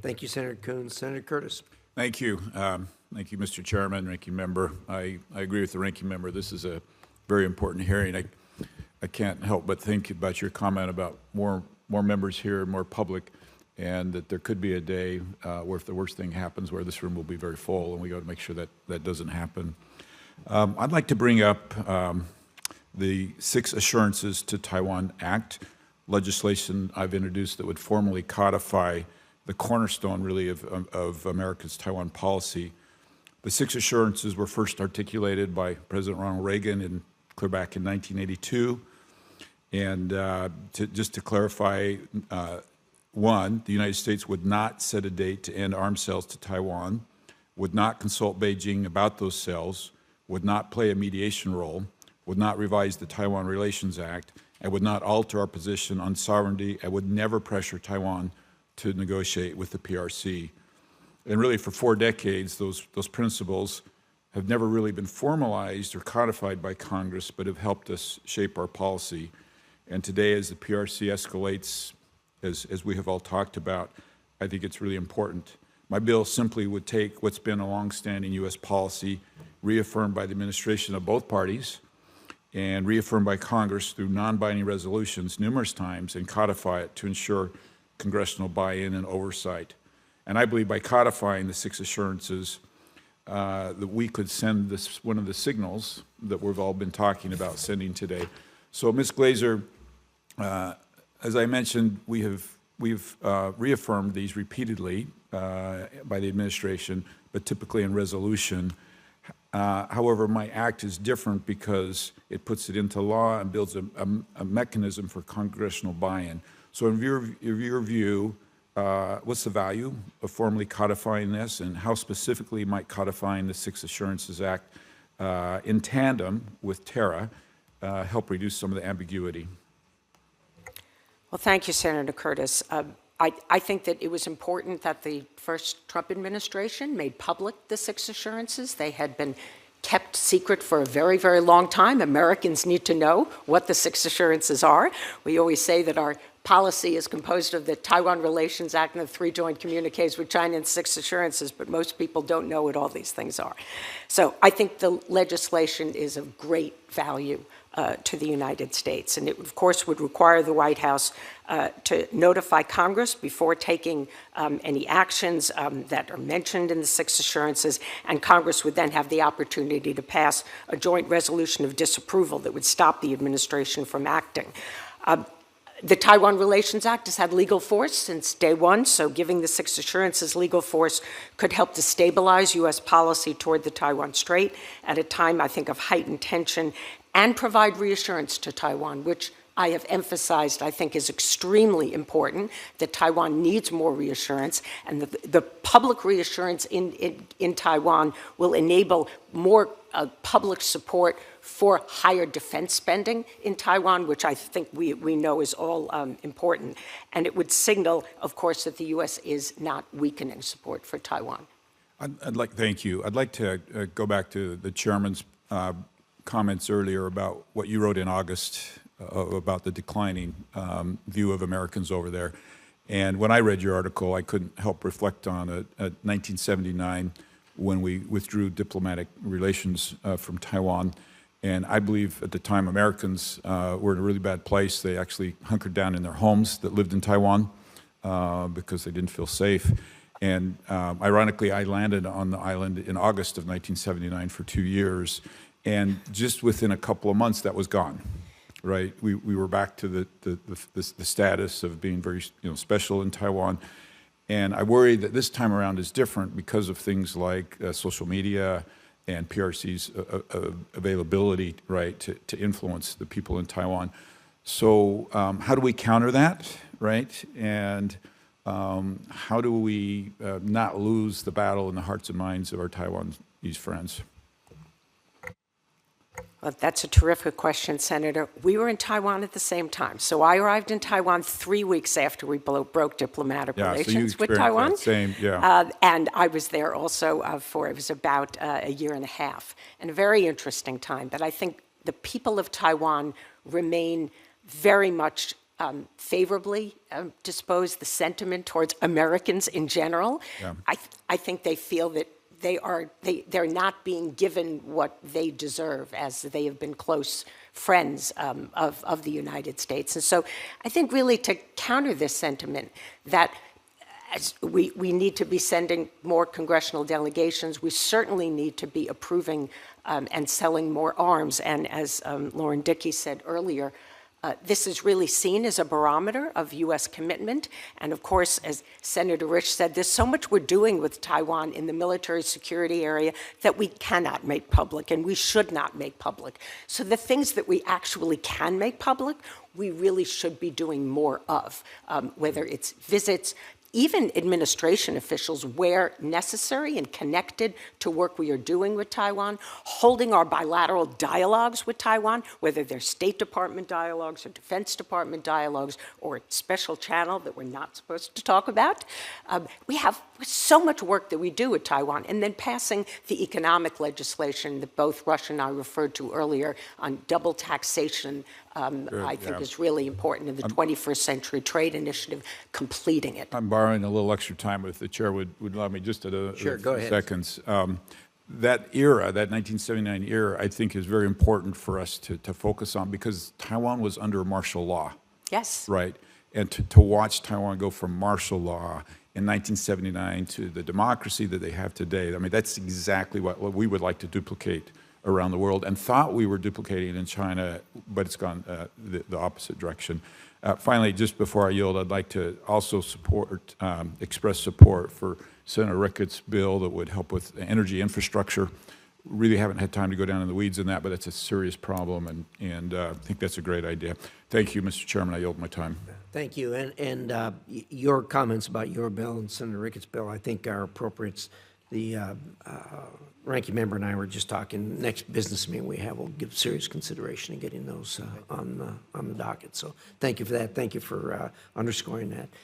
Thank you, Senator Coons. Senator Curtis. Thank you. Thank you, Mr. Chairman, Ranking Member. I agree with the Ranking Member. This is a very important hearing. I can't help but think about your comment about more members here, more public, and that there could be a day where if the worst thing happens, where this room will be very full, and we got to make sure that that doesn't happen. I'd like to bring up the Six Assurances to Taiwan Act, legislation I've introduced that would formally codify the cornerstone, really, of America's Taiwan policy. The Six Assurances were first articulated by President Ronald Reagan clear back in 1982. And just to clarify, one, the United States would not set a date to end arms sales to Taiwan, would not consult Beijing about those sales, would not play a mediation role, would not revise the Taiwan Relations Act, and would not alter our position on sovereignty, and would never pressure Taiwan to negotiate with the PRC. And really, for 4 decades, those principles have never really been formalized or codified by Congress, but have helped us shape our policy. And today, as the PRC escalates, as we have all talked about, I think it's really important. My bill simply would take what's been a longstanding U.S. policy, reaffirmed by the administration of both parties, and reaffirmed by Congress through non-binding resolutions numerous times, and codify it to ensure congressional buy-in and oversight. And I believe by codifying the Six Assurances, that we could send this one of the signals that we've all been talking about sending today. So, Ms. Glaser, as I mentioned, we've reaffirmed these repeatedly by the administration, but typically in resolution. However, my act is different because it puts it into law and builds a mechanism for congressional buy-in. So in your view, what's the value of formally codifying this, and how specifically might codifying the Six Assurances Act in tandem with TERA help reduce some of the ambiguity? Well, thank you, Senator Curtis. I think that it was important that the first Trump administration made public the Six Assurances. They had been kept secret for a very, very long time. Americans need to know what the Six Assurances are. We always say that our policy is composed of the Taiwan Relations Act and the 3 joint communiques with China and 6 assurances, but most people don't know what all these things are. So I think the legislation is of great value to the United States. And it, of course, would require the White House to notify Congress before taking any actions that are mentioned in the Six Assurances, and Congress would then have the opportunity to pass a joint resolution of disapproval that would stop the administration from acting. The Taiwan Relations Act has had legal force since day one, so giving the Six Assurances legal force could help to stabilize U.S. policy toward the Taiwan Strait at a time, I think, of heightened tension, and provide reassurance to Taiwan, which I have emphasized, I think, is extremely important, that Taiwan needs more reassurance, and the public reassurance in Taiwan will enable more public support for higher defense spending in Taiwan, which I think we know is all important. And it would signal, of course, that the U.S. is not weakening support for Taiwan. Thank you. I'd like to go back to the chairman's comments earlier about what you wrote in August about the declining view of Americans over there. And when I read your article, I couldn't help reflect on 1979 when we withdrew diplomatic relations from Taiwan. And I believe at the time Americans were in a really bad place. They actually hunkered down in their homes that lived in Taiwan because they didn't feel safe. And ironically, I landed on the island in August of 1979 for 2 years. And just within a couple of months, that was gone, right? We were back to the status of being very special in Taiwan. And I worry that this time around is different because of things like social media and PRC's availability, right, to influence the people in Taiwan. So how do we counter that, right? And how do we not lose the battle in the hearts and minds of our Taiwanese friends? Well, that's a terrific question, Senator. We were in Taiwan at the same time. So I arrived in Taiwan 3 weeks after we broke diplomatic relations with Taiwan. And I was there also it was about a year and a half. And a very interesting time. But I think the people of Taiwan remain very much favorably dispose the sentiment towards Americans in general. Yeah. I think they feel that they're not being given what they deserve, as they have been close friends of the United States. And so I think really to counter this sentiment that as we need to be sending more congressional delegations, we certainly need to be approving and selling more arms. And as Lauren Dickey said earlier, this is really seen as a barometer of U.S. commitment. And of course, as Senator Rich said, there's so much we're doing with Taiwan in the military security area that we cannot make public and we should not make public. So the things that we actually can make public, we really should be doing more of, whether it's visits, even administration officials where necessary and connected to work we are doing with Taiwan, holding our bilateral dialogues with Taiwan, whether they're State Department dialogues or Defense Department dialogues or a special channel that we're not supposed to talk about. We have so much work that we do with Taiwan, and then passing the economic legislation that both Rush and I referred to earlier on double taxation, I think is really important in the 21st Century Trade Initiative, completing it. I'm borrowing a little extra time if the chair would allow me just a Sure, go few ahead. seconds. That era, that 1979 era, I think is very important for us to focus on because Taiwan was under martial law. Yes. Right. And to watch Taiwan go from martial law in 1979 to the democracy that they have today, I mean, that's exactly what we would like to duplicate around the world and thought we were duplicating in China, but it's gone the opposite direction. Finally, just before I yield, I'd like to also express support for Senator Ricketts' bill that would help with energy infrastructure. Really haven't had time to go down in the weeds in that, but it's a serious problem, and I think that's a great idea. Thank you, Mr. Chairman. I yield my time. Thank you. And your comments about your bill and Senator Ricketts' bill, I think, are appropriate. The ranking member and I were just talking, next business meeting we have, we'll give serious consideration to getting those on the docket. So thank you for that. Thank you for underscoring that.